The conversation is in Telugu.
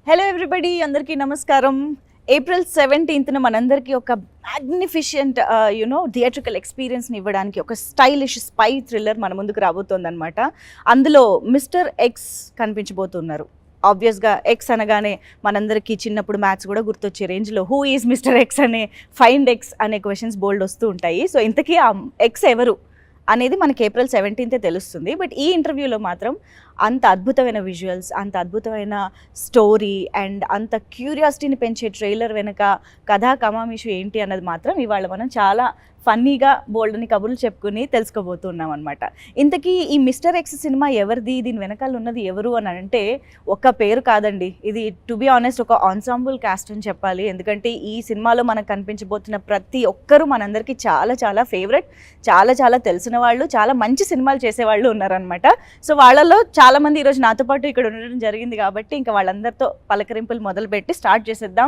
హలో ఎవ్రీబడి, అందరికీ నమస్కారం. ఏప్రిల్ 17న మనందరికీ ఒక మ్యాగ్నిఫిషియంట్ థియేట్రికల్ ఎక్స్పీరియన్స్ని ఇవ్వడానికి ఒక స్టైలిష్ స్పై థ్రిల్లర్ మన ముందుకు రాబోతోందనమాట. అందులో మిస్టర్ ఎక్స్ కనిపించబోతున్నారు. ఆబ్వియస్గా ఎక్స్ అనగానే మనందరికీ చిన్నప్పుడు మ్యాథ్స్ కూడా గుర్తొచ్చే రేంజ్లో హూ ఈజ్ మిస్టర్ ఎక్స్ అనే ఫైండ్ ఎక్స్ అనే క్వశ్చన్స్ బోల్డ్ వస్తూ ఉంటాయి. సో ఇంతకీ ఆ ఎక్స్ ఎవరు అనేది మనకి ఏప్రిల్ 17తే తెలుస్తుంది. బట్ ఈ ఇంటర్వ్యూలో మాత్రం అంత అద్భుతమైన విజువల్స్, అంత అద్భుతమైన స్టోరీ అండ్ అంత క్యూరియాసిటీని పెంచే ట్రైలర్ వెనక కథా కమామిషు ఏంటి అన్నది మాత్రం ఇవాళ మనం చాలా ఫన్నీగా బోల్డ్ని కబుర్లు చెప్పుకుని తెలుసుకోబోతున్నాం అనమాట. ఇంతకీ ఈ మిస్టర్ ఎక్స్ సినిమా ఎవరిది, దీని వెనకాల ఉన్నది ఎవరు అని అంటే ఒక్క పేరు కాదండి. ఇది టు బి ఆనెస్ట్ ఒక ఆన్సాంబుల్ కాస్ట్ అని చెప్పాలి. ఎందుకంటే ఈ సినిమాలో మనకు కనిపించబోతున్న ప్రతి ఒక్కరూ మనందరికీ చాలా చాలా ఫేవరెట్, చాలా చాలా తెలిసిన వాళ్ళు, చాలా మంచి సినిమాలు చేసేవాళ్ళు ఉన్నారనమాట. సో వాళ్ళలో చాలామంది ఈరోజు నాతో పాటు ఇక్కడ ఉండడం జరిగింది కాబట్టి ఇంకా వాళ్ళందరితో పలకరింపులు మొదలుపెట్టి స్టార్ట్ చేసేద్దాం.